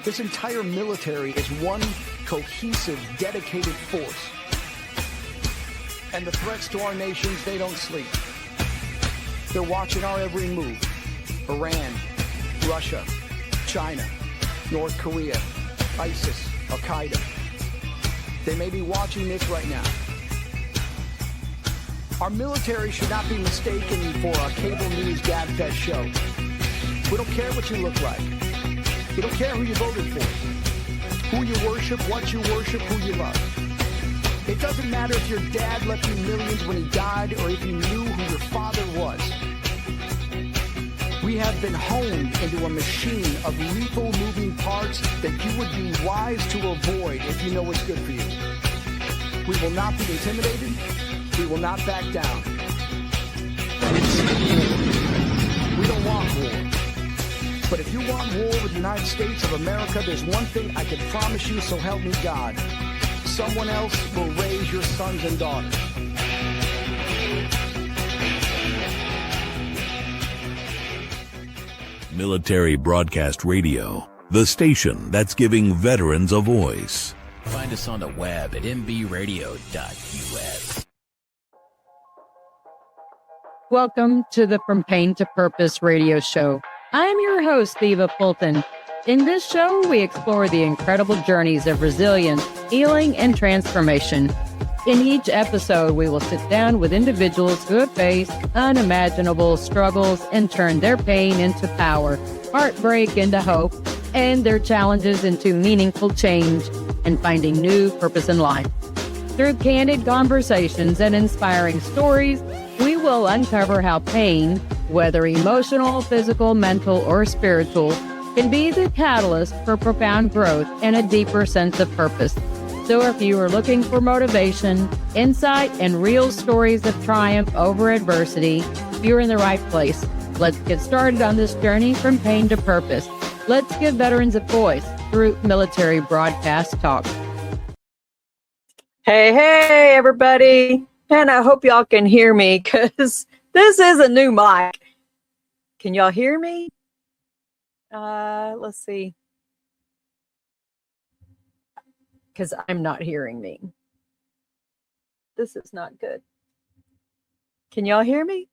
This entire military is one cohesive, dedicated force. And the threats to our nations, they don't sleep. They're watching our every move. Iran, Russia, China, North Korea, ISIS, Al-Qaeda. They may be watching this right now. Our military should not be mistaken for a cable news gab-fed show. We don't care what you look like. We don't care who you voted for, who you worship, what you worship, who you love. It doesn't matter if your dad left you millions when he died or if you knew who your father was. We have been honed into a machine of lethal moving parts that you would be wise to avoid if you know what's good for you. We will not be intimidated. We will not back down. We don't want war. But if you want war with the United States of America, there's one thing I can promise you, so help me God. Someone else will raise your sons and daughters. Military Broadcast Radio, the station that's giving veterans a voice. Find us on the web at mbradio.us. Welcome to the From Pain to Purpose radio show. I'm your host, Eva Fulton. In this show, we explore the incredible journeys of resilience, healing, and transformation. In each episode, we will sit down with individuals who have faced unimaginable struggles and turned their pain into power, heartbreak into hope, and their challenges into meaningful change and finding new purpose in life. Through candid conversations and inspiring stories, we will uncover how pain, whether emotional, physical, mental, or spiritual, can be the catalyst for profound growth and a deeper sense of purpose. So if you are looking for motivation, insight, and real stories of triumph over adversity, you're in the right place. Let's get started on this journey from pain to purpose. Let's give veterans a voice through Military Broadcast Talk. Hey, everybody. And I hope y'all can hear me because this is a new mic. Can y'all hear me? Let's see. Because I'm not hearing me. This is not good. Can y'all hear me?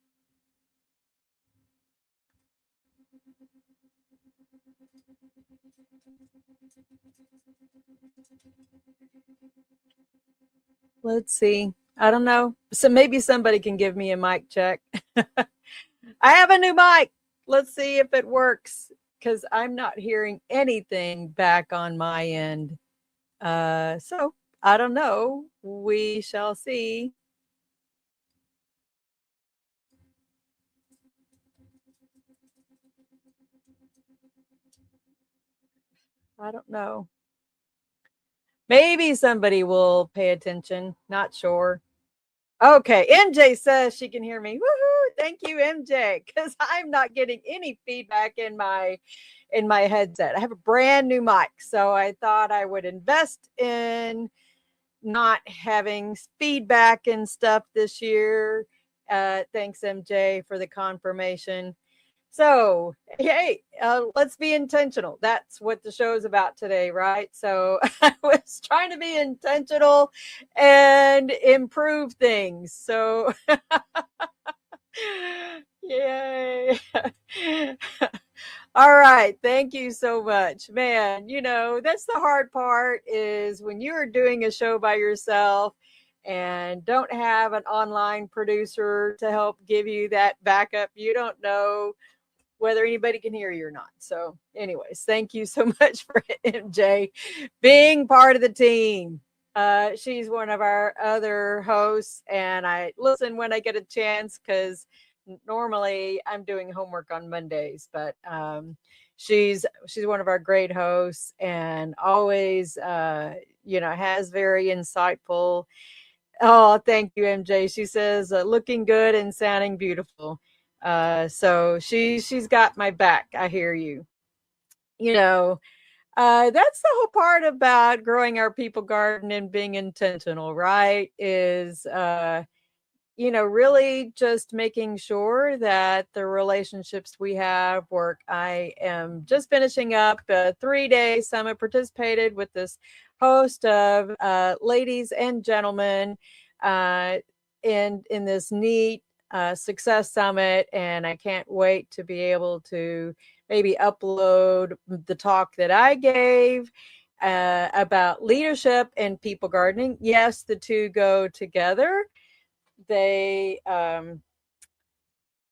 Let's see. I don't know. So maybe somebody can give me a mic check. I have a new mic. Let's see if it works because I'm not hearing anything back on my end. So I don't know. We shall see. I don't know. Maybe somebody will pay attention. Not sure. Okay, MJ says she can hear me. Woohoo! Thank you, MJ, because I'm not getting any feedback in my headset. I have a brand new mic, so I thought I would invest in not having feedback and stuff this year. Thanks, MJ, for the confirmation. So, hey, let's be intentional. That's what the show is about today, right? So I was trying to be intentional and improve things. So, yay. All right. Thank you so much, man. You know, that's the hard part is when you're doing a show by yourself and don't have an online producer to help give you that backup. You don't know whether anybody can hear you or not. So anyways, thank you so much for MJ being part of the team. She's one of our other hosts and I listen when I get a chance because normally I'm doing homework on Mondays, but she's one of our great hosts and always, has very insightful. Oh, thank you, MJ. She says, looking good and sounding beautiful. So she's got my back. I hear you. You know, that's the whole part about growing our people garden and being intentional, right? Is really just making sure that the relationships we have work. I am just finishing up a 3-day summit, participated with this host of ladies and gentlemen in this neat success summit, and I can't wait to be able to maybe upload the talk that I gave about leadership and people gardening. Yes, the two go together. They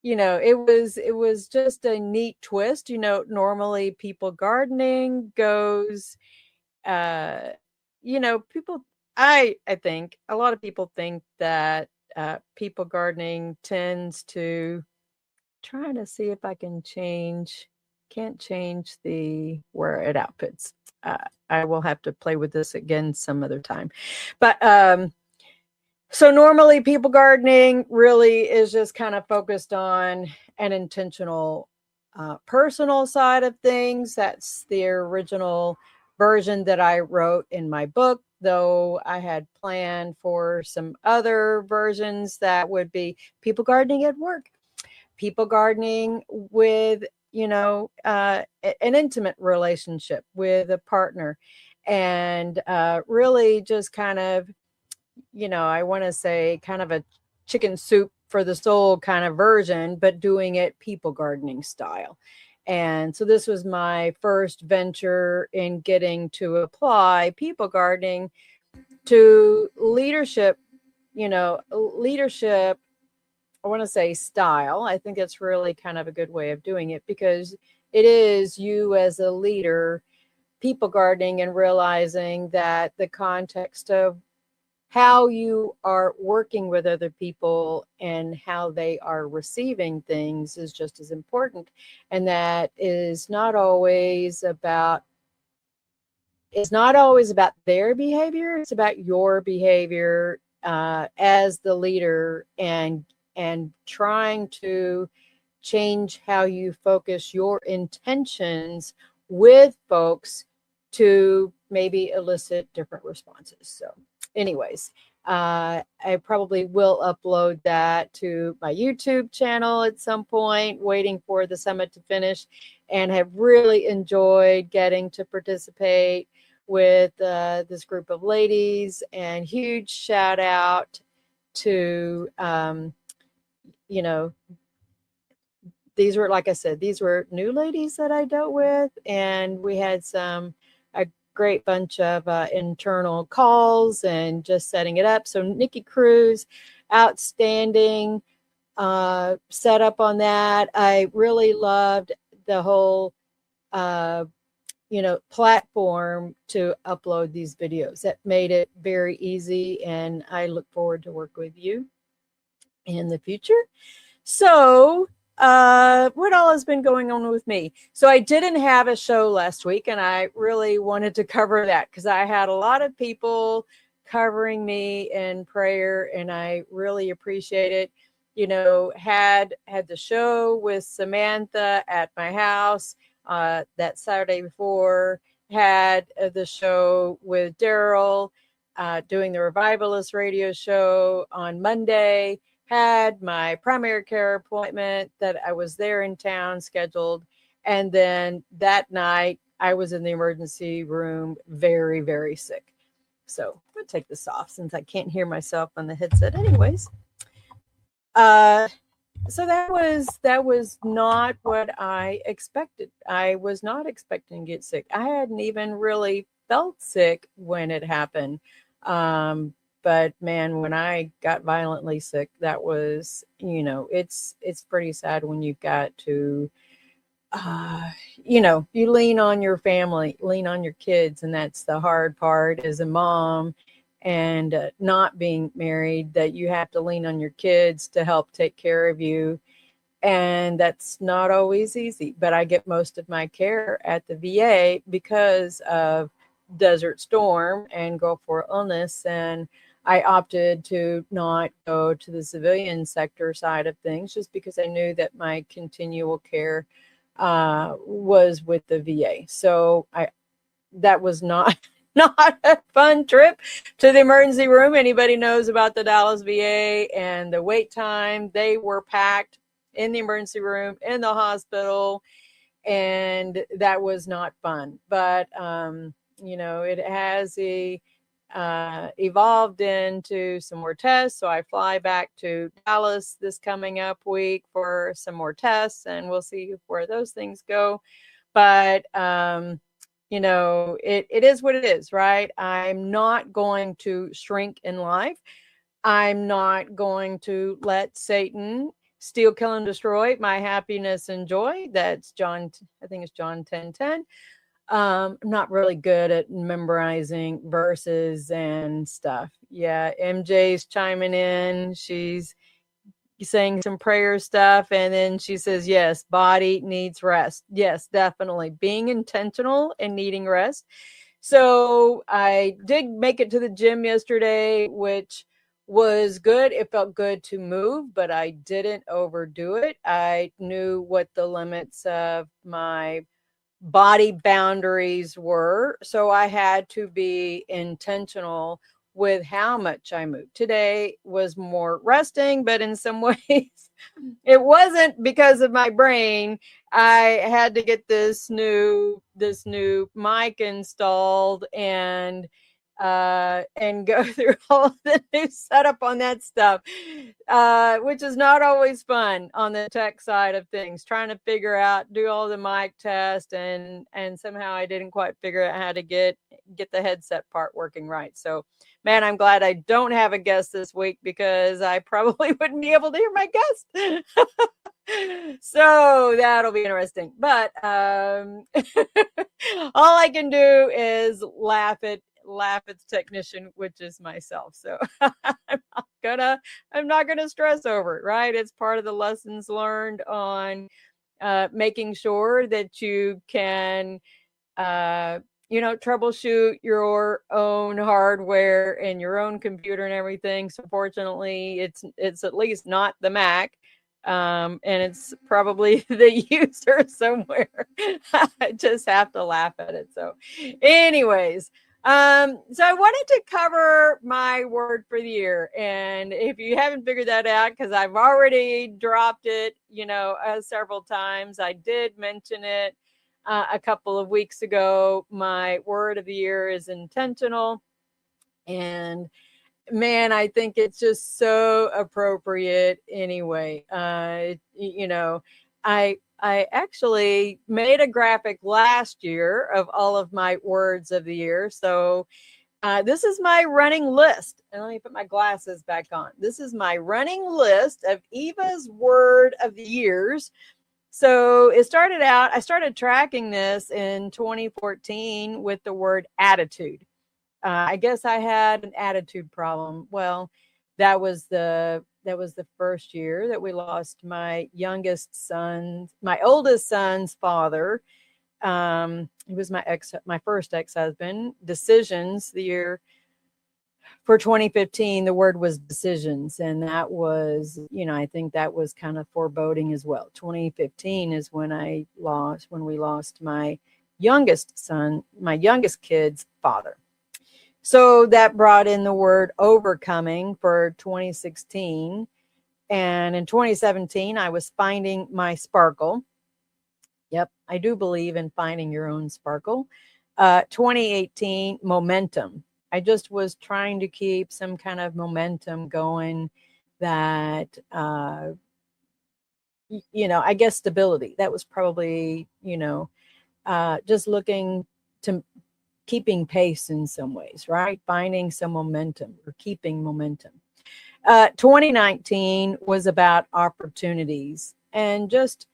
it was just a neat twist. Normally people gardening goes people, I think a lot of people think that people gardening tends to, trying to see if I can't change the where it outputs. I will have to play with this again some other time. But so normally people gardening really is just kind of focused on an intentional personal side of things. That's the original version that I wrote in my book, though I had planned for some other versions that would be people gardening at work, people gardening with, an intimate relationship with a partner, and really just kind of, I want to say kind of a chicken soup for the soul kind of version, but doing it people gardening style. And so this was my first venture in getting to apply people gardening to leadership, leadership, I want to say style. I think it's really kind of a good way of doing it, because it is you as a leader, people gardening, and realizing that the context of how you are working with other people and how they are receiving things is just as important. And that is not always about their behavior. It's about your behavior as the leader, and trying to change how you focus your intentions with folks to maybe elicit different responses. So anyways, I probably will upload that to my YouTube channel at some point, waiting for the summit to finish, and have really enjoyed getting to participate with this group of ladies. And huge shout out to, these were, like I said, these were new ladies that I dealt with, and we had a great bunch of internal calls and just setting it up. So Nikki Cruz, outstanding setup on that. I really loved the whole, platform to upload these videos. That made it very easy, and I look forward to work with you in the future. So what all has been going on with me? So I didn't have a show last week, and I really wanted to cover that because I had a lot of people covering me in prayer, and I really appreciate it. Had the show with Samantha at my house that Saturday before, had the show with Daryl doing the Revivalist radio show on Monday, had my primary care appointment that I was there in town scheduled. And then that night I was in the emergency room very, very sick. So I'm going to take this off since I can't hear myself on the headset anyways. So that was not what I expected. I was not expecting to get sick. I hadn't even really felt sick when it happened. But man, when I got violently sick, that was, it's pretty sad when you've got to, you lean on your family, lean on your kids. And that's the hard part as a mom and not being married, that you have to lean on your kids to help take care of you. And that's not always easy, but I get most of my care at the VA because of Desert Storm and Gulf War illness. And I opted to not go to the civilian sector side of things just because I knew that my continual care was with the VA. So that was not not a fun trip to the emergency room. Anybody knows about the Dallas VA and the wait time? They were packed in the emergency room, in the hospital, and that was not fun. But, it has evolved into some more tests. So I fly back to Dallas this coming up week for some more tests, and we'll see where those things go. But, it is what it is, right? I'm not going to shrink in life. I'm not going to let Satan steal, kill, and destroy my happiness and joy. That's John, I think it's John 10:10. I'm not really good at memorizing verses and stuff. Yeah, MJ's chiming in. She's saying some prayer stuff, and then she says, yes, body needs rest. Yes, definitely being intentional and needing rest. So I did make it to the gym yesterday, which was good. It felt good to move, but I didn't overdo it. I knew what the limits of my body boundaries were, so I had to be intentional with how much I moved. Today was more resting, but in some ways it wasn't because of my brain. I had to get this new mic installed and go through all the new setup on that stuff, which is not always fun on the tech side of things, trying to figure out, do all the mic test, and somehow I didn't quite figure out how to get the headset part working right. So, man, I'm glad I don't have a guest this week, because I probably wouldn't be able to hear my guest. So that'll be interesting. But all I can do is laugh at the technician, which is myself. So I'm not gonna stress over it, right? It's part of the lessons learned on making sure that you can troubleshoot your own hardware and your own computer and everything. So fortunately, it's at least not the Mac. And it's probably the user somewhere. I just have to laugh at it. So anyways, so I wanted to cover my word for the year. And if you haven't figured that out, because I've already dropped it, several times, I did mention it a couple of weeks ago. My word of the year is intentional. And man, I think it's just so appropriate anyway. I actually made a graphic last year of all of my words of the year. So this is my running list. And let me put my glasses back on. This is my running list of Eva's word of the years. So it started out, I started tracking this in 2014 with the word attitude. I guess I had an attitude problem. Well, that was the first year that we lost my oldest son's father. He was my first ex-husband. Decisions, the year for 2015, the word was decisions. And that was, I think that was kind of foreboding as well. 2015 is when we lost my youngest kid's father. So that brought in the word overcoming for 2016. And in 2017, I was finding my sparkle. Yep, I do believe in finding your own sparkle. 2018, momentum. I just was trying to keep some kind of momentum going that, I guess stability. That was probably, just looking to keeping pace in some ways, right? Finding some momentum or keeping momentum. 2019 was about opportunities and just,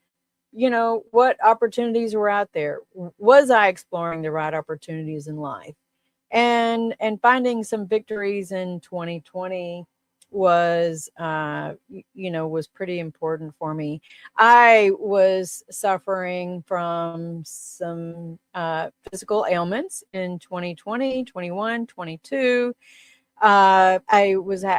what opportunities were out there. Was I exploring the right opportunities in life? And finding some victories in 2020 was, was pretty important for me. I was suffering from some physical ailments in 2020, 21, 22. I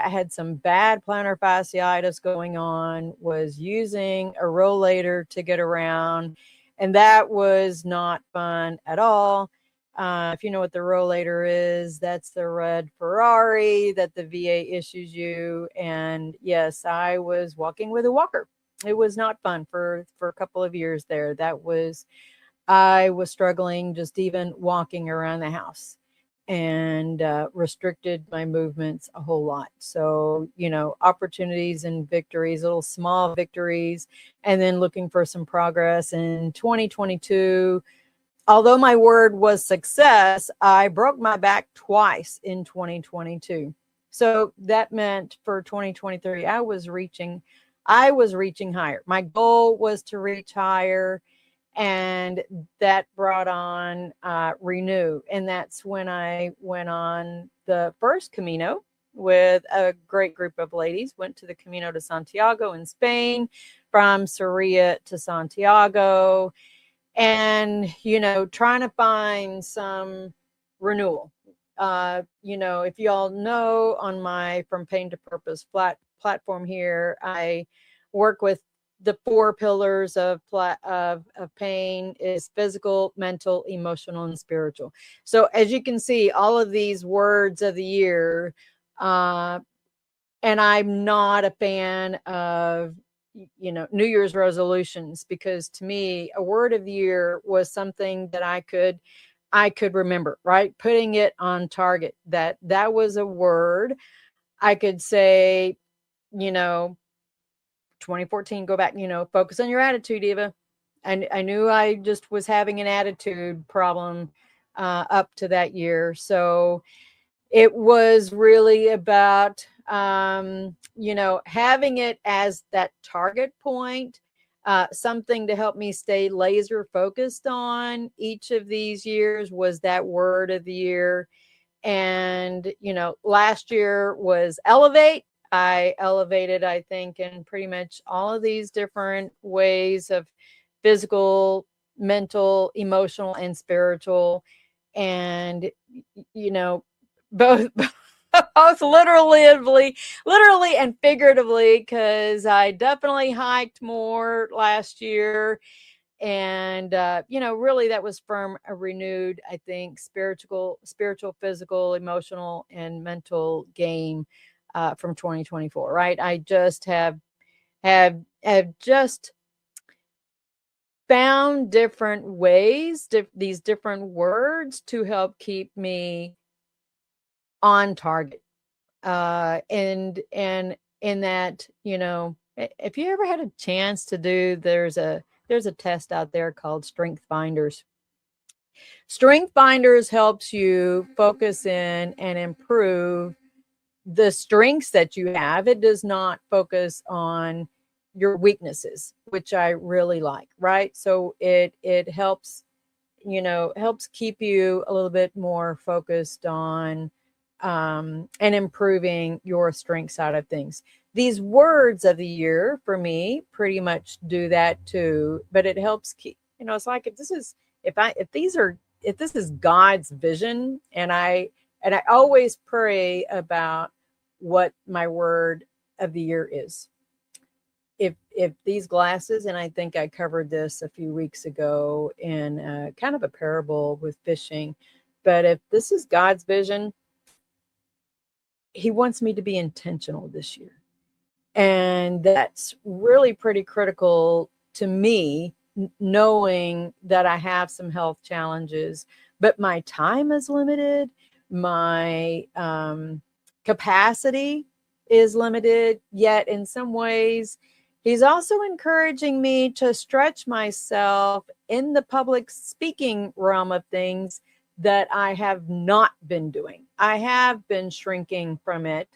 had some bad plantar fasciitis going on, was using a rollator to get around, and that was not fun at all. If you know what the rollator is, that's the red Ferrari that the VA issues you. And yes, I was walking with a walker. It was not fun for a couple of years there. I was struggling just even walking around the house, and restricted my movements a whole lot. So, opportunities and victories, little small victories, and then looking for some progress in 2022. Although my word was success, I broke my back twice in 2022. So that meant for 2023, I was reaching higher. My goal was to reach higher, and that brought on Renew. And that's when I went on the first Camino with a great group of ladies, went to the Camino de Santiago in Spain, from Sarria to Santiago, and, trying to find some renewal. If you all know, on my From Pain to Purpose platform here, I work with the 4 pillars of pain is physical, mental, emotional, and spiritual. So as you can see, all of these words of the year, and I'm not a fan of, New Year's resolutions, because to me, a word of the year was something that I could remember, right? Putting it on target, that was a word I could say, 2014, go back, focus on your attitude, Eva. And I knew I just was having an attitude problem up to that year. So it was really about, having it as that target point, something to help me stay laser focused on each of these years was that word of the year. And, last year was elevate. I elevated, I think, in pretty much all of these different ways of physical, mental, emotional, and spiritual. And, both both literally and figuratively, because I definitely hiked more last year. And really that was from a renewed, I think, spiritual, physical, emotional, and mental game from 2024. Right, I just have just found different ways, these different words to help keep me on target. And in that, if you ever had a chance to do, there's a test out there called Strength Finders. Strength Finders helps you focus in and improve the strengths that you have. It does not focus on your weaknesses, which I really like, right? So it helps, helps keep you a little bit more focused on and improving your strength side of things. These words of the year for me pretty much do that too, but it helps keep, it's like, if this is God's vision, and I always pray about what my word of the year is. If these glasses, and I think I covered this a few weeks ago in kind of a parable with fishing, but if this is God's vision, he wants me to be intentional this year. And that's really pretty critical to me, knowing that I have some health challenges, but my time is limited. My capacity is limited, yet in some ways, he's also encouraging me to stretch myself in the public speaking realm of things that I have not been doing. I have been shrinking from it.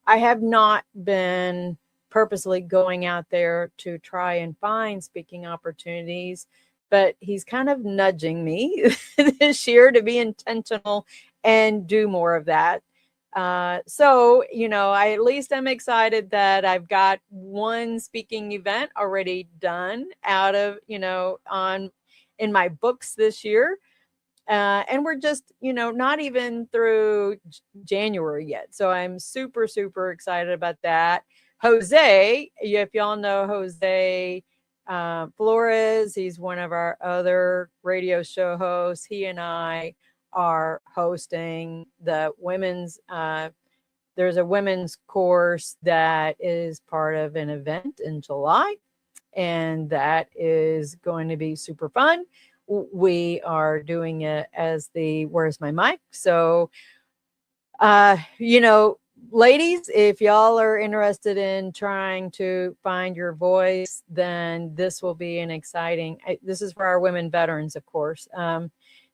I have not been purposely going out there to try and find speaking opportunities, but he's kind of nudging me this year to be intentional and do more of that. So, I at least am excited that I've got one speaking event already done out of, in my books this year. And we're just, not even through January yet. So I'm super, super excited about that. Jose, if y'all know Jose Flores, he's one of our other radio show hosts. He and I are hosting the women's, there's a women's course that is part of an event in July, and that is going to be super fun. We are doing it as the Where's My Mic? So, you know, ladies, if y'all are interested in trying to find your voice, then this will be an exciting, this is for our women veterans, of course.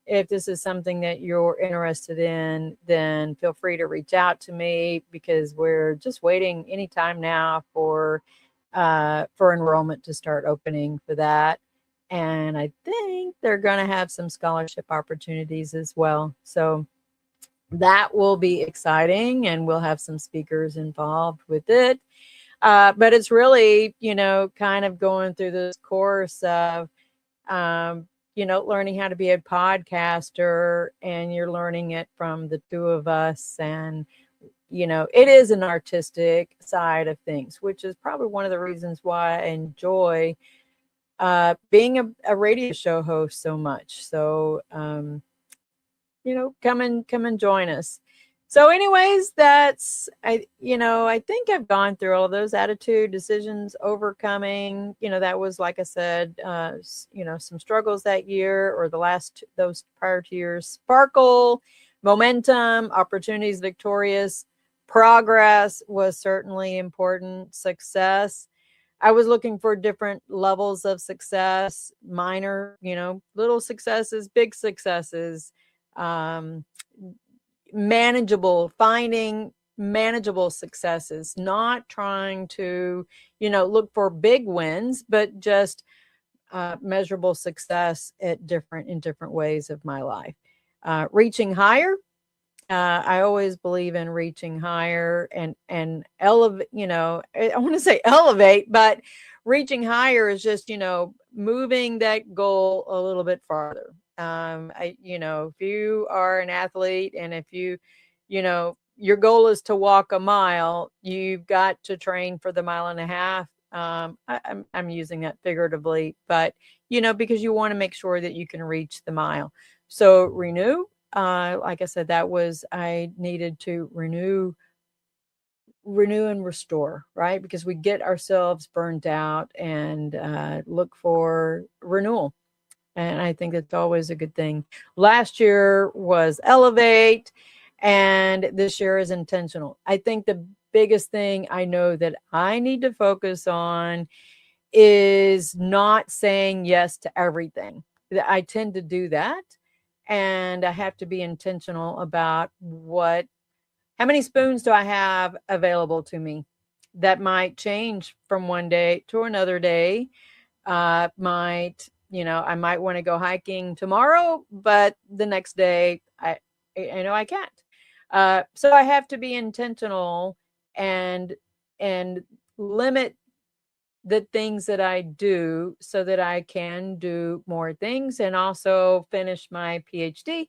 If this is something that you're interested in, then feel free to reach out to me, because we're just waiting anytime now for enrollment to start opening for that. And I think they're going to have some scholarship opportunities as well. So that will be exciting, and we'll have some speakers involved with it. But it's really, you know, kind of going through this course of, you know, learning how to be a podcaster, and you're learning it from the two of us. And, you know, it is an artistic side of things, which is probably one of the reasons why I enjoy being a radio show host so much. So, you know, come and join us. So anyways, that's, I think I've gone through all of those: attitude, decisions, overcoming. You know, that was, like I said, you know, some struggles that year, or those prior 2 years. Sparkle, momentum, opportunities, victorious. Progress was certainly important. Success, I was looking for different levels of success: minor, you know, little successes, big successes, manageable, finding manageable successes, not trying to, you know, look for big wins, but just measurable success in different ways of my life. Reaching higher. I always believe in reaching higher and elevate, you know, I want to say elevate, but reaching higher is just, you know, moving that goal a little bit farther. You know, if you are an athlete, and if you know, your goal is to walk a mile, you've got to train for the 1.5 miles. I'm using that figuratively, but, you know, because you want to make sure that you can reach the mile. So renew. Like I said, I needed to renew and restore, right? Because we get ourselves burned out, and look for renewal. And I think that's always a good thing. Last year was elevate, and this year is intentional. I think the biggest thing I know that I need to focus on is not saying yes to everything. I tend to do that. And I have to be intentional about how many spoons do I have available to me. That might change from one day to another day. I might want to go hiking tomorrow, but the next day I know I can't. So I have to be intentional and limit the things that I do, so that I can do more things and also finish my PhD.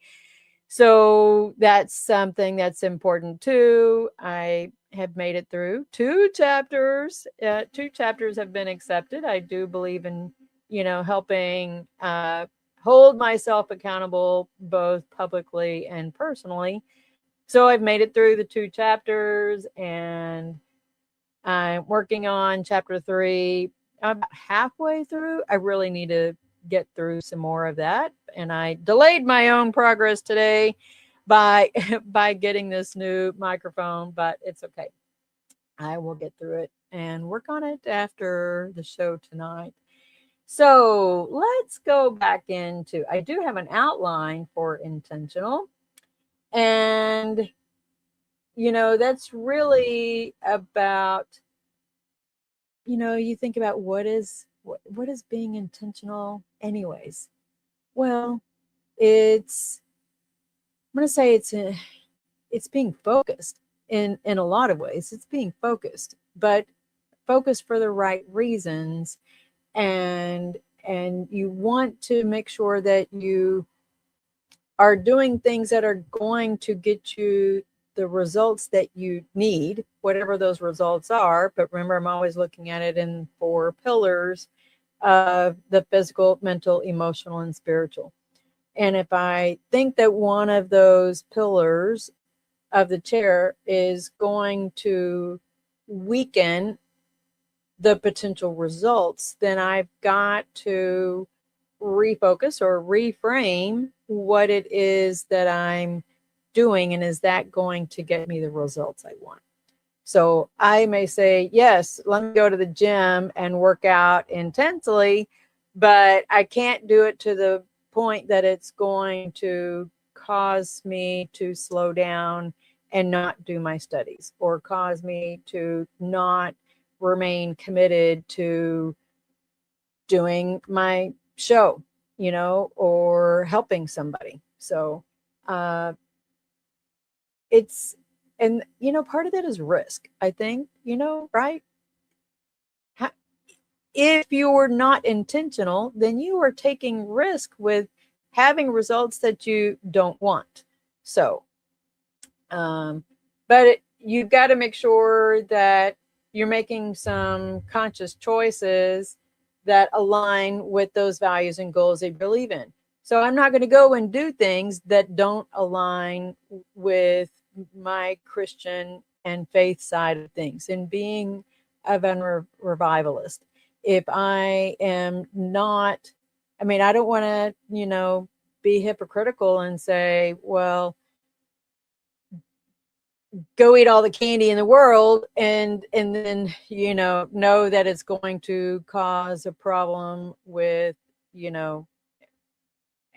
So that's something that's important too. I have made it through 2 chapters. 2 chapters have been accepted. I do believe in, you know, helping hold myself accountable, both publicly and personally. So I've made it through the 2 chapters, and I'm working on chapter 3. I'm about halfway through. I really need to get through some more of that. And I delayed my own progress today by getting this new microphone, but it's okay. I will get through it and work on it after the show tonight. So let's go back into, I do have an outline for intentional. And you know, that's really about, you know, you think about what is being intentional anyways. Well, I'm going to say it's being focused in a lot of ways. It's being focused, but focused for the right reasons. And you want to make sure that you are doing things that are going to get you the results that you need, whatever those results are. But remember, I'm always looking at it in 4 pillars of the physical, mental, emotional, and spiritual. And if I think that one of those pillars of the chair is going to weaken the potential results, then I've got to refocus or reframe what it is that I'm doing, and is that going to get me the results I want? So I may say, yes, let me go to the gym and work out intensely, but I can't do it to the point that it's going to cause me to slow down and not do my studies, or cause me to not remain committed to doing my show, or helping somebody. So and part of that is risk, I think, right? If you're not intentional, then you are taking risk with having results that you don't want. So, but you've got to make sure that you're making some conscious choices that align with those values and goals that you believe in. So I'm not going to go and do things that don't align with my Christian and faith side of things, and being a veteran revivalist. If I am not, I don't want to, be hypocritical and say, well, go eat all the candy in the world and then, know that it's going to cause a problem with,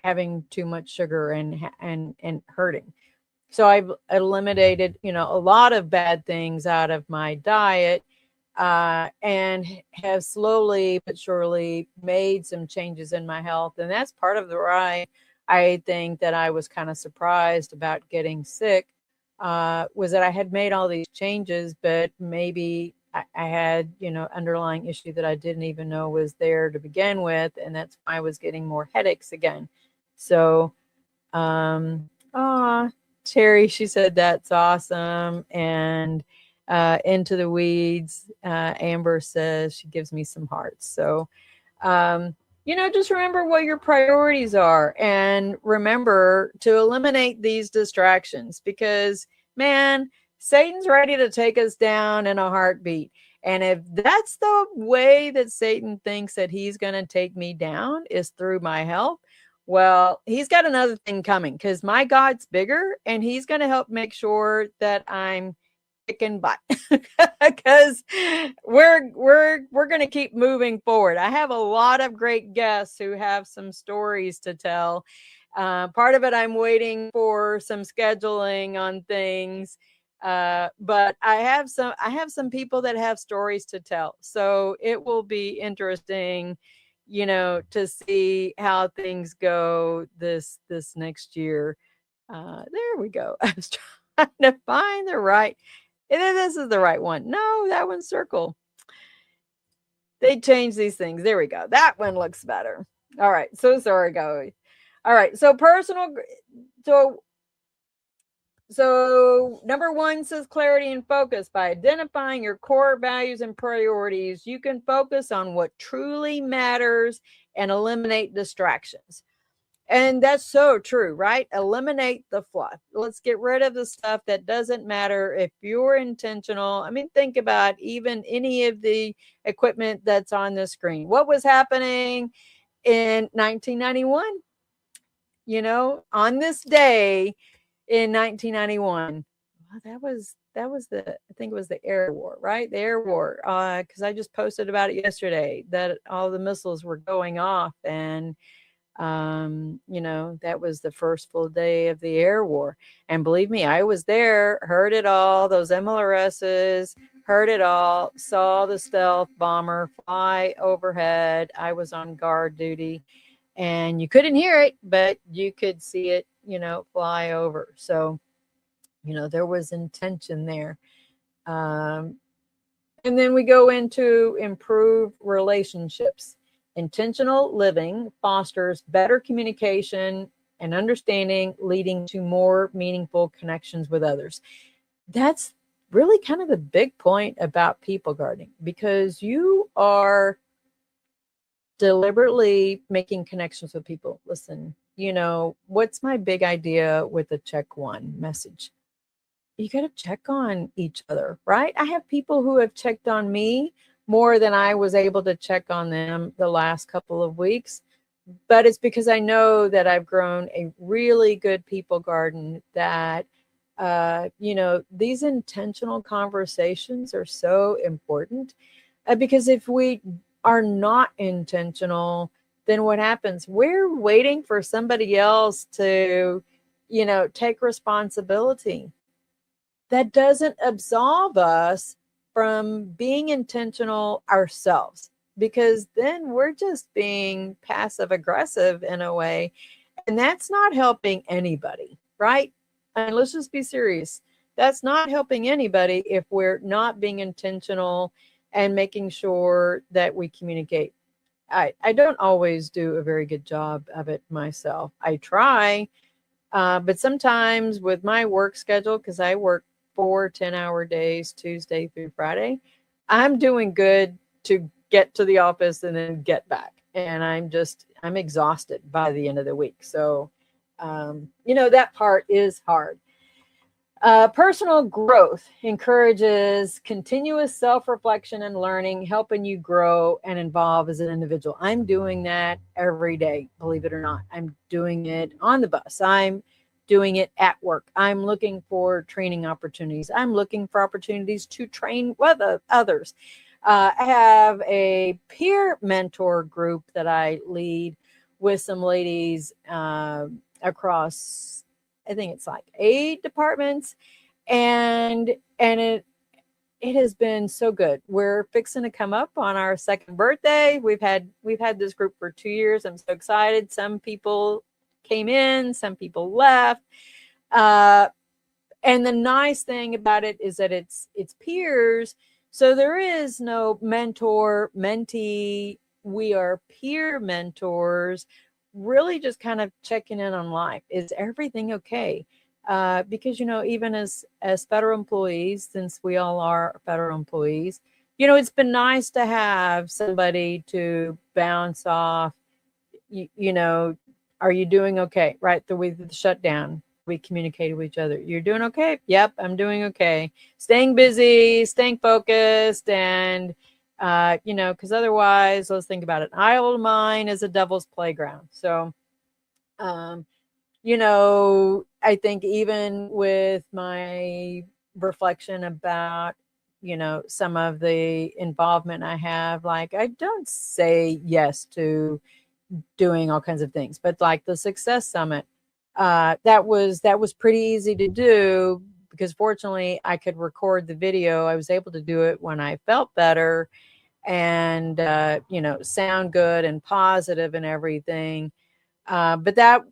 having too much sugar and hurting. So I've eliminated, a lot of bad things out of my diet, and have slowly but surely made some changes in my health. And that's part of the why I think that I was kind of surprised about getting sick, was that I had made all these changes, but maybe I had, underlying issue that I didn't even know was there to begin with. And that's why I was getting more headaches again. So, Terry, she said, that's awesome. And Into the Weeds, Amber says she gives me some hearts. So, just remember what your priorities are, and remember to eliminate these distractions, because, man, Satan's ready to take us down in a heartbeat. And if that's the way that Satan thinks that he's going to take me down is through my health, well, he's got another thing coming, because my God's bigger, and he's going to help make sure that I'm kicking butt, because we're going to keep moving forward. I have a lot of great guests who have some stories to tell. Part of it, I'm waiting for some scheduling on things, but I have some people that have stories to tell. So it will be interesting, to see how things go this next year. There we go. I was trying to find the right. This is the right one. No, that one's circle. They changed these things. There we go. That one looks better. All right. So sorry, guys. All right. So So number 1 says clarity and focus. By identifying your core values and priorities, you can focus on what truly matters and eliminate distractions. And that's so true, right? Eliminate the fluff. Let's get rid of the stuff that doesn't matter. If you're intentional, think about even any of the equipment that's on the screen. What was happening in 1991? On this day in 1991, well, that was I think it was the air war, right? The air war. Because I just posted about it yesterday, that all the missiles were going off, and that was the first full day of the air war. And believe me, I was there, heard it all, those MLRSs, heard it all, saw the stealth bomber fly overhead. I was on guard duty, and you couldn't hear it, but you could see it, fly over. So, there was intention there. And then we go into improve relationships. Intentional living fosters better communication and understanding, leading to more meaningful connections with others. That's really kind of the big point about people gardening, because you are deliberately making connections with people. Listen, what's my big idea with a check one message? You got to check on each other, right? I have people who have checked on me more than I was able to check on them the last couple of weeks. But it's because I know that I've grown a really good people garden that, these intentional conversations are so important. Because if we are not intentional, then what happens? We're waiting for somebody else to, take responsibility. That doesn't absolve us from being intentional ourselves, because then we're just being passive aggressive in a way, and that's not helping anybody, right? And let's just be serious. That's not helping anybody if we're not being intentional and making sure that we communicate. I don't always do a very good job of it myself. I try, but sometimes with my work schedule, because I work 4 10-hour days, Tuesday through Friday, I'm doing good to get to the office and then get back. And I'm exhausted by the end of the week. So, that part is hard. Personal growth encourages continuous self-reflection and learning, helping you grow and evolve as an individual. I'm doing that every day, believe it or not. I'm doing it on the bus. I'm doing it at work. I'm looking for training opportunities. I'm looking for opportunities to train with others. I have a peer mentor group that I lead with some ladies across, I think it's like 8 departments, and it has been so good. We're fixing to come up on our 2nd birthday. We've had this group for 2 years. I'm so excited. Some people came in, some people left. And the nice thing about it is that it's peers. So there is no mentor, mentee. We are peer mentors, really just kind of checking in on life. Is everything okay? Because, even as federal employees, since we all are federal employees, it's been nice to have somebody to bounce off. Are you doing okay? Right. With the shutdown, we communicated with each other. You're doing okay? Yep, I'm doing okay. Staying busy, staying focused, and because otherwise, let's think about it. An idle mind is a devil's playground. So, I think even with my reflection about, some of the involvement I have, like I don't say yes to doing all kinds of things, but like the Success Summit, that was pretty easy to do because fortunately I could record the video. I was able to do it when I felt better and sound good and positive and everything. But that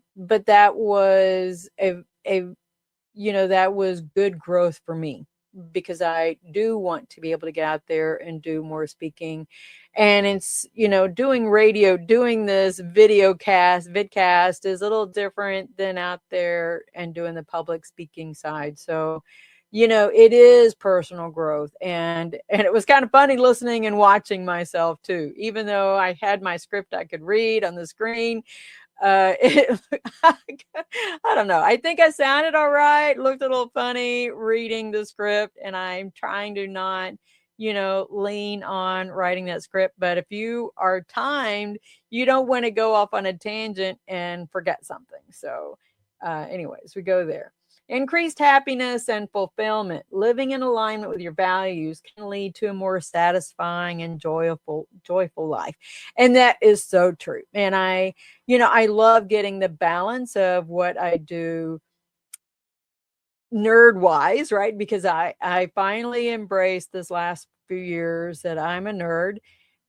was that was good growth for me, because I do want to be able to get out there and do more speaking. And it's, doing radio, doing this vidcast is a little different than out there and doing the public speaking side. So, it is personal growth. And it was kind of funny listening and watching myself too, even though I had my script I could read on the screen. I don't know. I think I sounded all right, looked a little funny reading the script, and I'm trying to not, lean on writing that script. But if you are timed, you don't want to go off on a tangent and forget something. So, anyways, we go there. Increased happiness and fulfillment. Living in alignment with your values can lead to a more satisfying and joyful life. And that is so true. And I love getting the balance of what I do nerd wise, right? Because I finally embraced this last few years that I'm a nerd.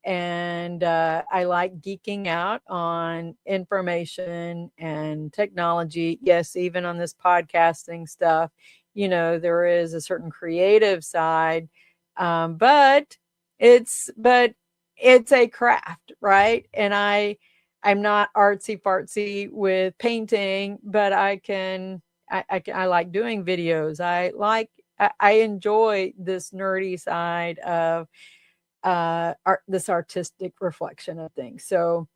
And I like geeking out on information and technology. Yes, even on this podcasting stuff, there is a certain creative side, but it's a craft, right? And I'm not artsy fartsy with painting, but I like doing videos. I enjoy this nerdy side of this artistic reflection of things. So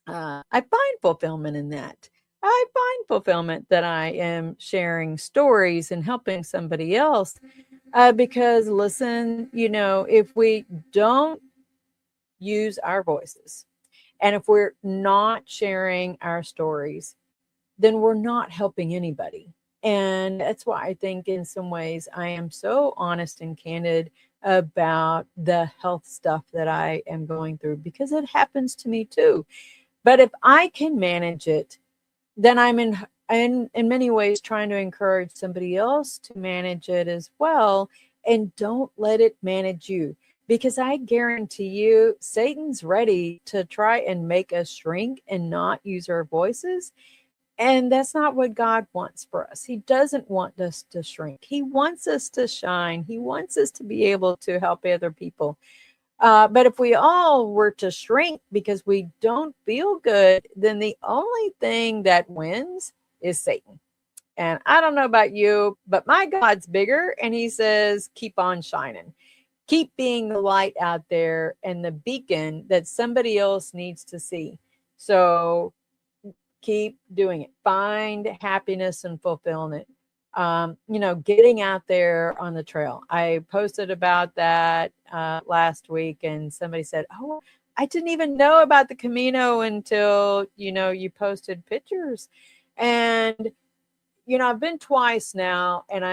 I find fulfillment in that. I find fulfillment that I am sharing stories and helping somebody else. Because listen, if we don't use our voices and if we're not sharing our stories, then we're not helping anybody. And that's why I think in some ways I am so honest and candid about the health stuff that I am going through, because it happens to me too. But if I can manage it, then I'm in many ways trying to encourage somebody else to manage it as well. And don't let it manage you, because I guarantee you Satan's ready to try and make us shrink and not use our voices. And that's not what God wants for us. He doesn't want us to shrink. He wants us to shine. He wants us to be able to help other people. But if we all were to shrink because we don't feel good, then the only thing that wins is Satan. And I don't know about you, but my God's bigger, and he says, keep on shining. Keep being the light out there and the beacon that somebody else needs to see. So keep doing it. Find happiness and fulfillment. Getting out there on the trail. I posted about that last week, and somebody said, "Oh, I didn't even know about the Camino until you posted pictures." And I've been twice now, and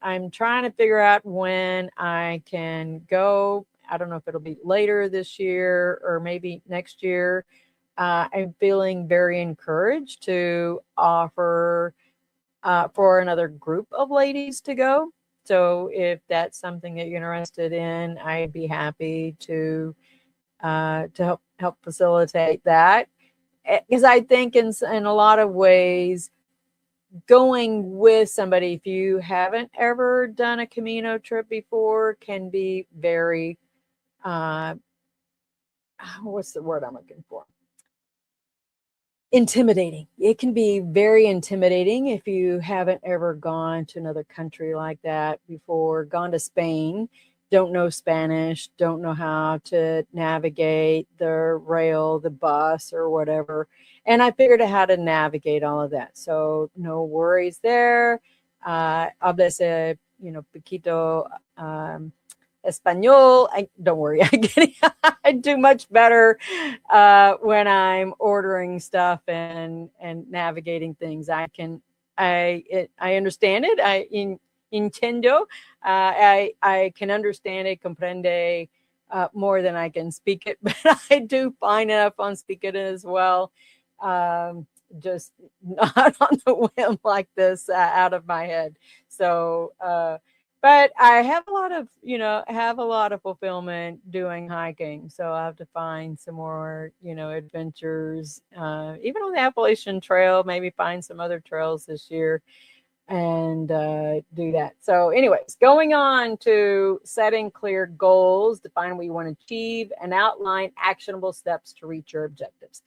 I'm trying to figure out when I can go. I don't know if it'll be later this year or maybe next year. I'm feeling very encouraged to offer for another group of ladies to go. So if that's something that you're interested in, I'd be happy to help facilitate that. Because I think in a lot of ways, going with somebody, if you haven't ever done a Camino trip before, can be very what's the word I'm looking for? Intimidating. It can be very intimidating if you haven't ever gone to another country like that before, gone to Spain, don't know Spanish, don't know how to navigate the rail, the bus, or whatever. And I figured out how to navigate all of that. So no worries there. Hables, poquito Espanol. Don't worry, I do much better when I'm ordering stuff and navigating things. I understand it. I entiendo. I can understand it, comprende more than I can speak it, but I do fine enough on speaking it as well. Just not on the whim like this out of my head. So. But I have a lot of fulfillment doing hiking. So I have to find some more, adventures, even on the Appalachian Trail, maybe find some other trails this year and do that. So anyways, going on to setting clear goals, define what you want to achieve, and outline actionable steps to reach your objectives.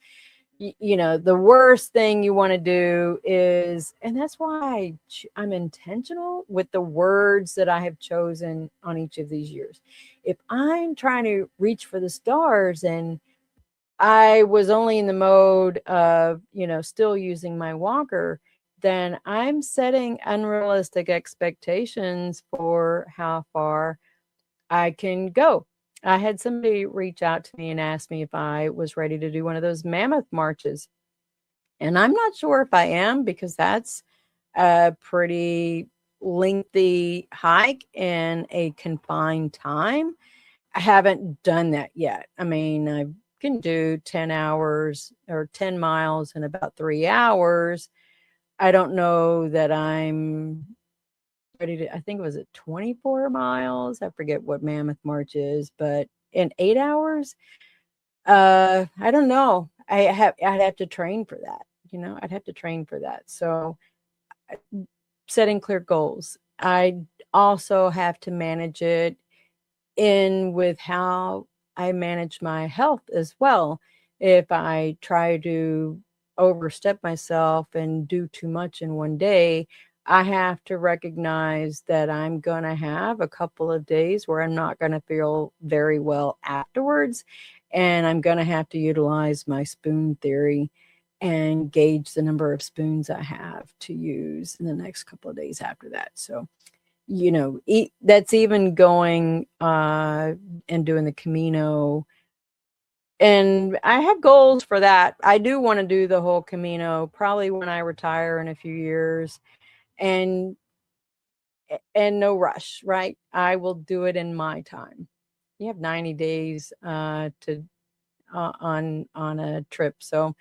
The worst thing you want to do is, and that's why I'm intentional with the words that I have chosen on each of these years. If I'm trying to reach for the stars and I was only in the mode of, still using my walker, then I'm setting unrealistic expectations for how far I can go. I had somebody reach out to me and ask me if I was ready to do one of those mammoth marches. And I'm not sure if I am, because that's a pretty lengthy hike in a confined time. I haven't done that yet. I mean, I can do 10 hours or 10 miles in about 3 hours. I don't know that I'm ready to, I think it was at 24 miles. I forget what Mammoth March is, but in 8 hours, I don't know. I'd have to train for that. I'd have to train for that. So setting clear goals. I also have to manage it in with how I manage my health as well. If I try to overstep myself and do too much in one day, I have to recognize that I'm going to have a couple of days where I'm not going to feel very well afterwards. And I'm going to have to utilize my spoon theory and gauge the number of spoons I have to use in the next couple of days after that. So, that's even going and doing the Camino. And I have goals for that. I do want to do the whole Camino probably when I retire in a few years, and no rush, right? I will do it in my time. You have 90 days to on a trip, so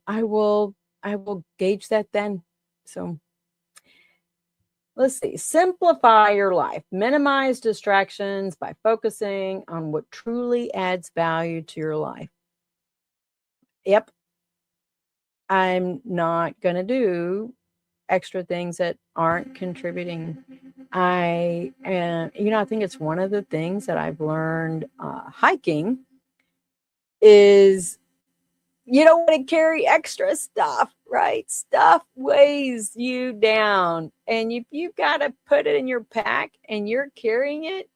I will gauge that then. So let's see. Simplify your life. Minimize distractions by focusing on what truly adds value to your life. Yep. I'm not going to do extra things that aren't contributing. I think it's one of the things that I've learned hiking is you don't want to carry extra stuff, right? Stuff weighs you down. And if you've got to put it in your pack and you're carrying it,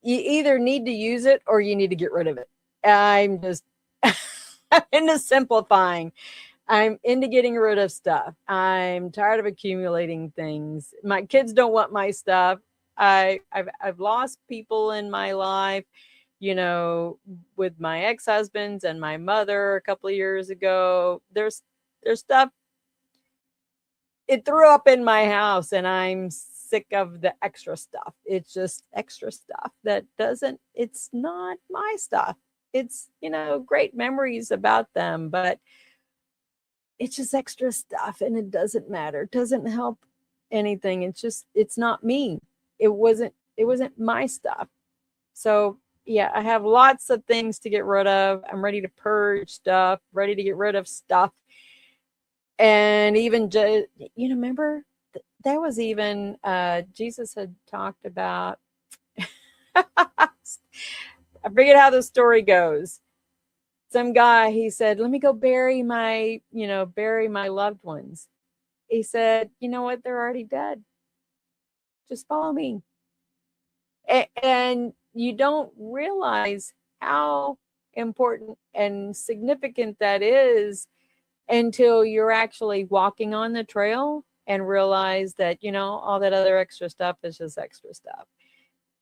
you either need to use it or you need to get rid of it. I'm into simplifying. I'm into getting rid of stuff. I'm tired of accumulating things. My kids don't want my stuff. I've lost people in my life, with my ex-husbands and my mother a couple of years ago. There's stuff. It threw up in my house, and I'm sick of the extra stuff. It's just extra stuff it's not my stuff. It's, great memories about them, but it's just extra stuff, and it doesn't matter. It doesn't help anything. It's not me. It wasn't my stuff. So yeah, I have lots of things to get rid of. I'm ready to purge stuff, ready to get rid of stuff. And even, remember, there was even, Jesus had talked about, I forget how the story goes. Some guy, he said, let me go bury my loved ones. He said, you know what? They're already dead. Just follow me. And you don't realize how important and significant that is until you're actually walking on the trail and realize that, all that other extra stuff is just extra stuff.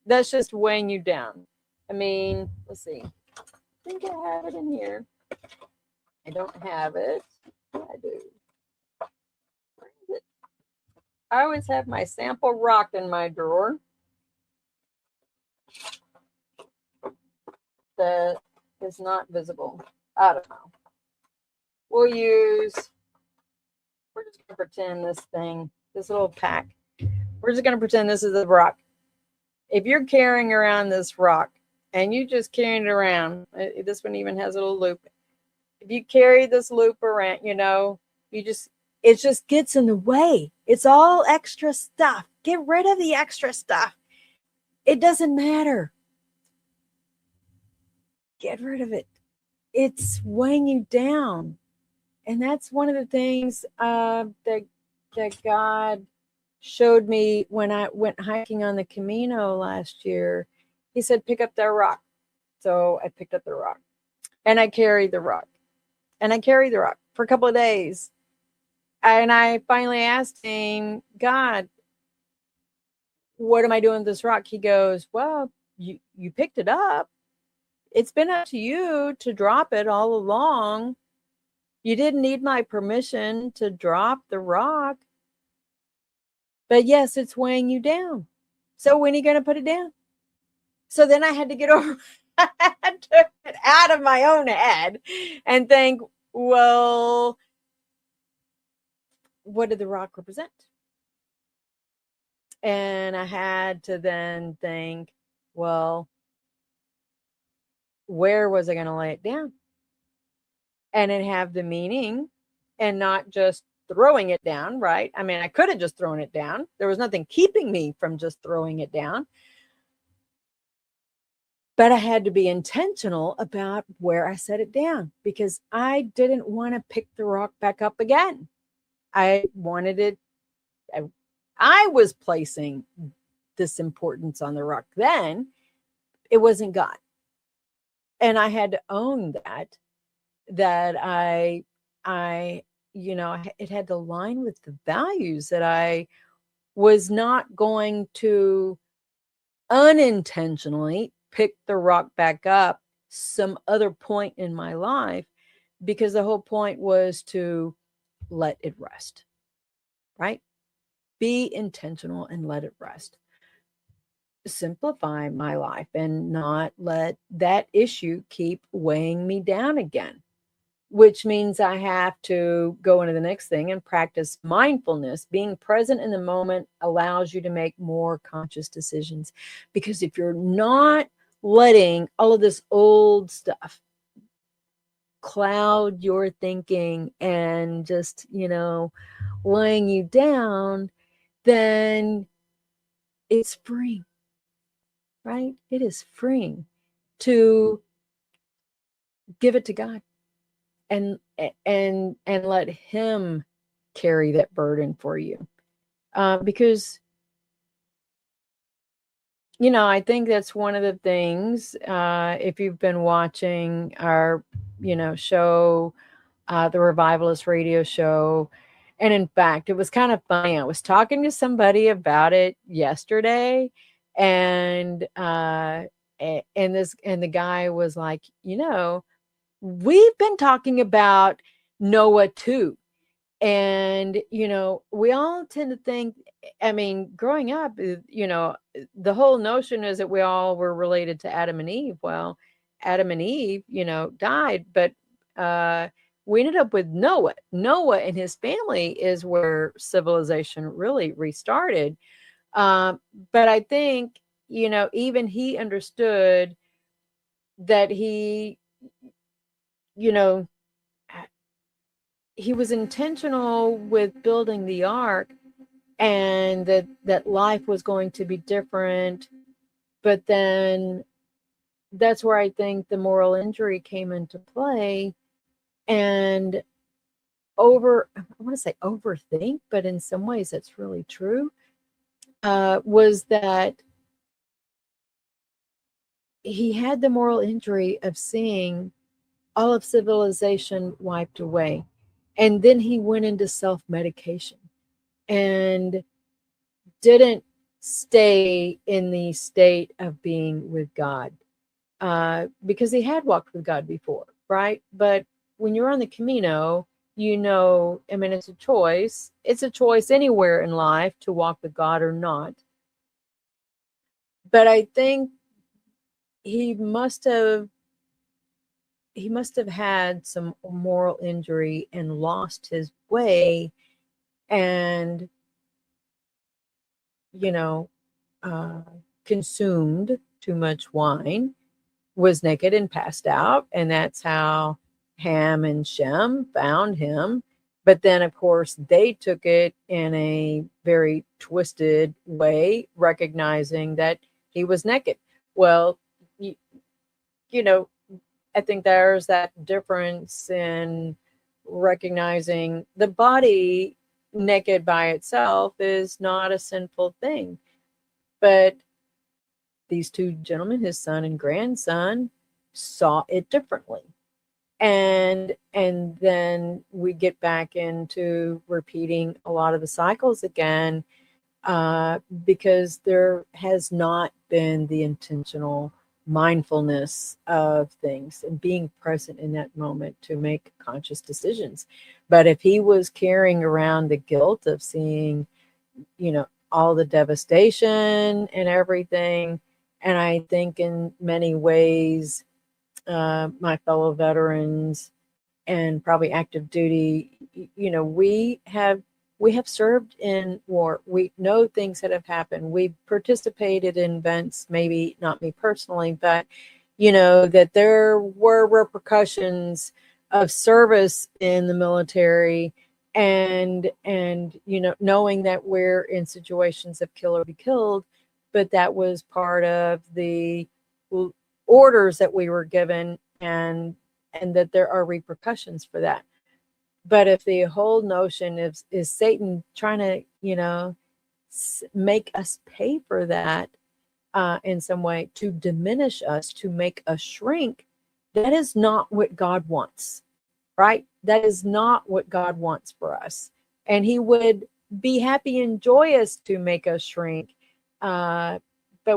That's just weighing you down. I mean, let's see. I think I have it in here. I don't have it. I do. Where is it? I always have my sample rock in my drawer. That is not visible. I don't know. We're just going to pretend this little pack, we're just going to pretend this is a rock. If you're carrying around this rock and you just carrying it around, this one even has a little loop. If you carry this loop around, it just gets in the way. It's all extra stuff. Get rid of the extra stuff. It doesn't matter. Get rid of it. It's weighing you down. And that's one of the things that God showed me when I went hiking on the Camino last year. He said, pick up that rock. So I picked up the rock. And I carried the rock. And I carried the rock for a couple of days. And I finally asked him, God, what am I doing with this rock? He goes, well, you picked it up. It's been up to you to drop it all along. You didn't need my permission to drop the rock. But yes, it's weighing you down. So when are you going to put it down? So then I had to get over, I had to get out of my own head and think, well, what did the rock represent? And I had to then think, well, where was I going to lay it down? And it have the meaning and not just throwing it down, right? I mean, I could have just thrown it down. There was nothing keeping me from just throwing it down. But I had to be intentional about where I set it down because I didn't want to pick the rock back up again. I wanted it. I was placing this importance on the rock then. It wasn't God. And I had to own that I it had to align with the values that I was not going to unintentionally pick the rock back up some other point in my life, because the whole point was to let it rest, right? Be intentional and let it rest. Simplify my life and not let that issue keep weighing me down again, which means I have to go into the next thing and practice mindfulness. Being present in the moment allows you to make more conscious decisions, because if you're not letting all of this old stuff cloud your thinking and just, weighing you down, then it's freeing, right? It is freeing to give it to God and let him carry that burden for you. Because, I think that's one of the things, if you've been watching our, show, the Revivalist radio show. And in fact, it was kind of funny. I was talking to somebody about it yesterday, and the guy was like, we've been talking about Noah too. And, we all tend to think, growing up, the whole notion is that we all were related to Adam and Eve. Well, Adam and Eve, died, but we ended up with Noah. Noah and his family is where civilization really restarted. But I think, even he understood that he was intentional with building the ark, and that life was going to be different. But then that's where I think the moral injury came into play. And I want to say overthink, but in some ways that's really true, was that he had the moral injury of seeing all of civilization wiped away. And then he went into self-medication and didn't stay in the state of being with God, because he had walked with God before, right? But when you're on the Camino, it's a choice. It's a choice anywhere in life to walk with God or not. But I think he must have had some moral injury and lost his way, and consumed too much wine, was naked and passed out, and that's how Ham and Shem found him. But then, of course, they took it in a very twisted way, recognizing that he was naked. Well, I think there's that difference in recognizing the body naked by itself is not a sinful thing. But these two gentlemen, his son and grandson, saw it differently. And then we get back into repeating a lot of the cycles again, because there has not been the intentional mindfulness of things and being present in that moment to make conscious decisions. But if he was carrying around the guilt of seeing, all the devastation and everything, and I think in many ways, my fellow veterans and probably active duty, we have served in war. We know things that have happened. We participated in events, maybe not me personally, but, that there were repercussions of service in the military, and knowing that we're in situations of kill or be killed, but that was part of the orders that we were given, and that there are repercussions for that. But if the whole notion is Satan trying to, make us pay for that in some way, to diminish us, to make us shrink, that is not what God wants. right? That is not what God wants for us. And he would be happy and joyous to make us shrink. But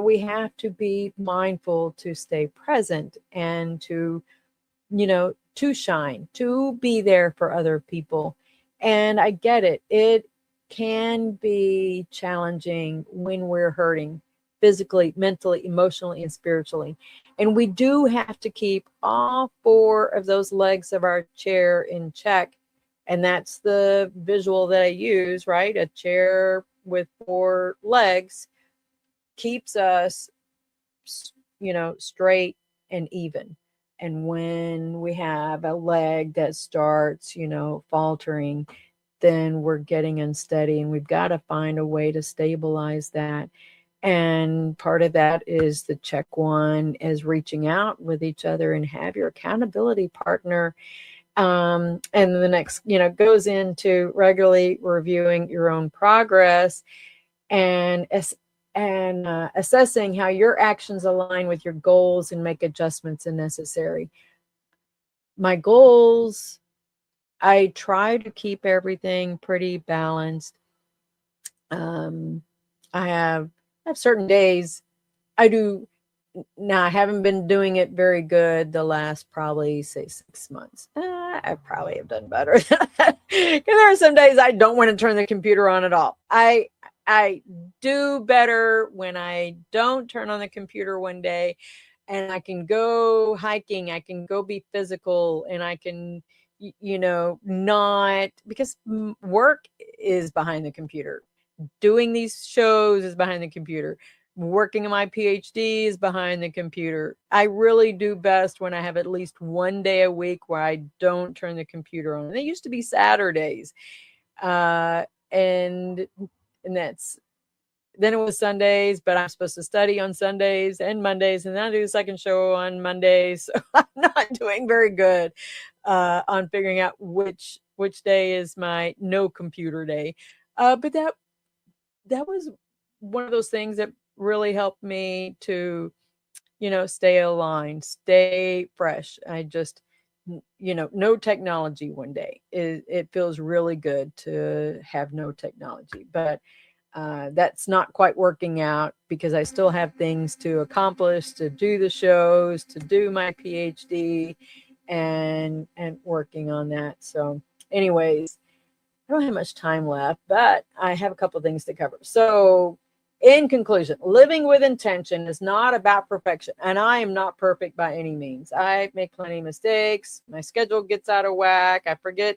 we have to be mindful to stay present and to, to shine, to be there for other people. And I get it. It can be challenging when we're hurting physically, mentally, emotionally, and spiritually. And we do have to keep all four of those legs of our chair in check. And that's the visual that I use, right? A chair with four legs keeps us, straight and even. And when we have a leg that starts, faltering, then we're getting unsteady, and we've got to find a way to stabilize that. And part of that is the check one is reaching out with each other and have your accountability partner. And the next, goes into regularly reviewing your own progress and assessing how your actions align with your goals and make adjustments as necessary. My goals, I try to keep everything pretty balanced. I have certain days I do. Now, I haven't been doing it very good the last probably, say, 6 months. I probably have done better. Because there are some days I don't want to turn the computer on at all. I do better when I don't turn on the computer one day, and I can go hiking. I can go be physical, and I can, not, because work is behind the computer. Doing these shows is behind the computer. Working on my PhD is behind the computer. I really do best when I have at least one day a week where I don't turn the computer on. And they used to be Saturdays. And that's, then it was Sundays, but I'm supposed to study on Sundays and Mondays, and then I do the second show on Mondays. So I'm not doing very good on figuring out which day is my no computer day. But that was one of those things that really helped me to, stay aligned, stay fresh. I just, no technology one day. It feels really good to have no technology, but that's not quite working out because I still have things to accomplish, to do the shows, to do my PhD, and working on that. So anyways, I don't have much time left, but I have a couple of things to cover. So in conclusion, living with intention is not about perfection. And I am not perfect by any means. I make plenty of mistakes. My schedule gets out of whack. I forget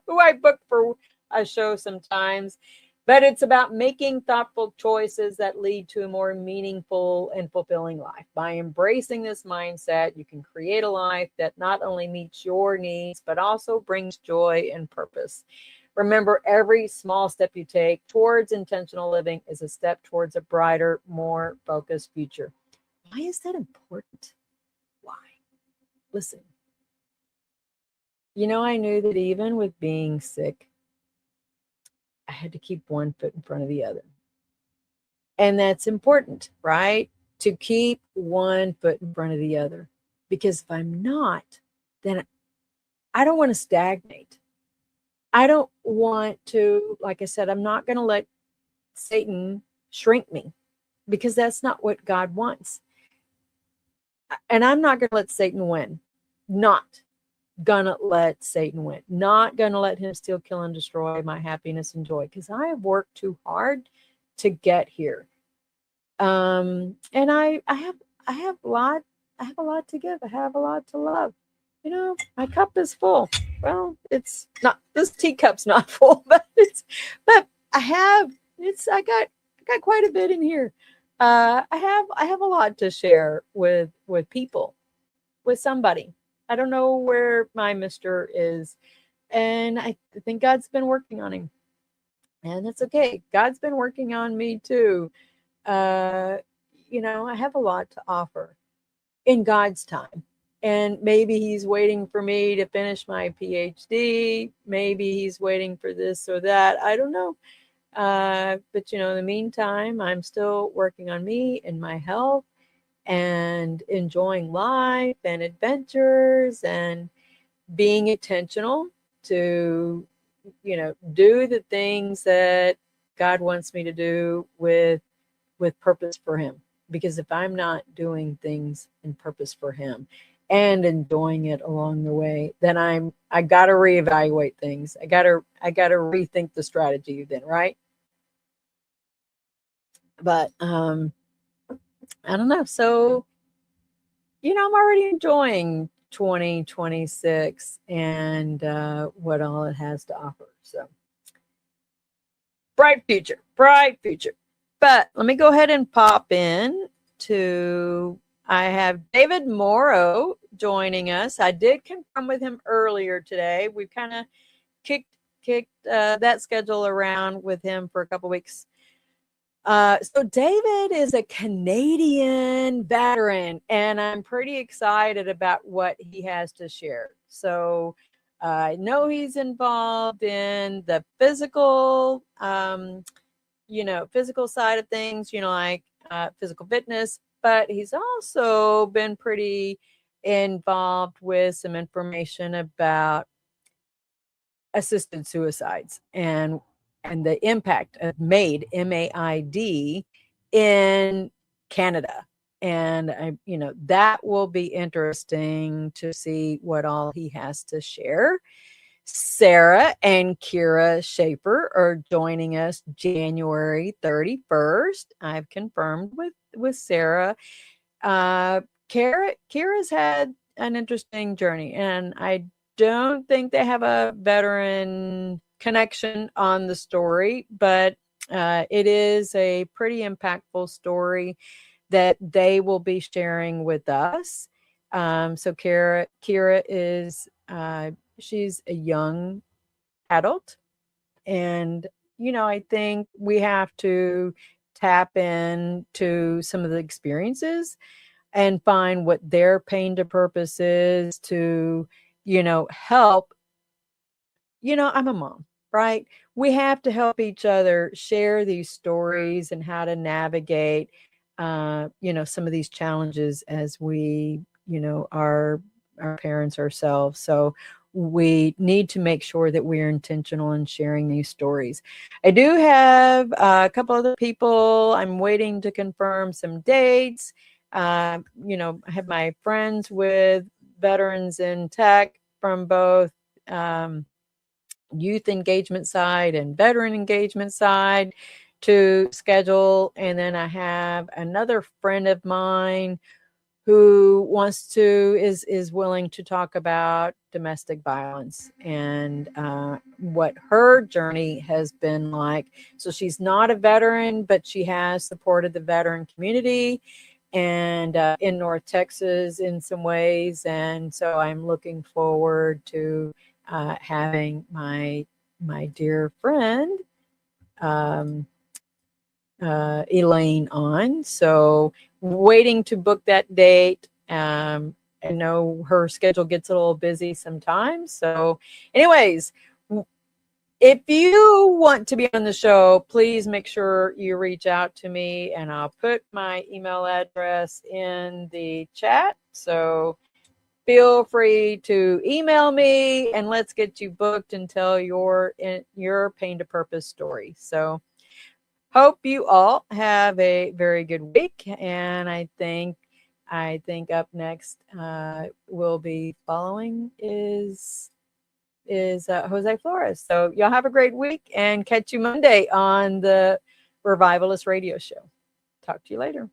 who I booked for a show sometimes. But it's about making thoughtful choices that lead to a more meaningful and fulfilling life. By embracing this mindset, you can create a life that not only meets your needs, but also brings joy and purpose. Remember, every small step you take towards intentional living is a step towards a brighter, more focused future. Why is that important? Why? Listen, I knew that even with being sick, I had to keep one foot in front of the other. And that's important, right? To keep one foot in front of the other. Because if I'm not, then I don't want to stagnate. I don't want to, like I said, I'm not going to let Satan shrink me, because that's not what God wants. And I'm not going to let Satan win. Not going to let Satan win. Not going to let him steal, kill, and destroy my happiness and joy, because I have worked too hard to get here. And I have a lot to give. I have a lot to love. My cup is full. Well, it's not, this teacup's not full, but I got quite a bit in here. I have a lot to share with people, with somebody. I don't know where my Mr. is, and I think God's been working on him, and it's okay. God's been working on me too. I have a lot to offer in God's time. And maybe he's waiting for me to finish my PhD. Maybe he's waiting for this or that. I don't know. But, in the meantime, I'm still working on me and my health and enjoying life and adventures and being intentional to, do the things that God wants me to do with purpose for him. Because if I'm not doing things in purpose for him and enjoying it along the way, then I got to reevaluate things. I got to rethink the strategy then, right? But I don't know. So, I'm already enjoying 2026 and what all it has to offer. So bright future. But let me go ahead and pop in to, I have David Morrow joining us. I did confirm with him earlier today. We've kind of kicked that schedule around with him for a couple weeks. So David is a Canadian veteran, and I'm pretty excited about what he has to share. So I know he's involved in the physical, physical side of things, like physical fitness, but he's also been pretty involved with some information about assisted suicides and the impact of MAID, MAID, in Canada. And that will be interesting to see what all he has to share. Sarah and Kira Schaefer are joining us January 31st. I've confirmed with Sarah. Kira's had an interesting journey, and I don't think they have a veteran connection on the story, but it is a pretty impactful story that they will be sharing with us. So Kira is she's a young adult, and I think we have to tap into some of the experiences and find what their pain to purpose is to help. I'm a mom, right? We have to help each other share these stories and how to navigate some of these challenges as we are parents ourselves. So we need to make sure that we're intentional in sharing these stories. I do have a couple other people. I'm waiting to confirm some dates. I have my friends with veterans in tech from both youth engagement side and veteran engagement side to schedule. And then I have another friend of mine who is willing to talk about domestic violence and what her journey has been like. So she's not a veteran, but she has supported the veteran community and in North Texas in some ways. And so I'm looking forward to having my dear friend Elaine on. So waiting to book that date. I know her schedule gets a little busy sometimes. So anyways, if you want to be on the show, please make sure you reach out to me, and I'll put my email address in the chat. So feel free to email me, and let's get you booked and tell your pain to purpose story. So hope you all have a very good week. And I think up next will be following is Jose Flores. So y'all have a great week, and catch you Monday on the Revivalist Radio Show. Talk to you later.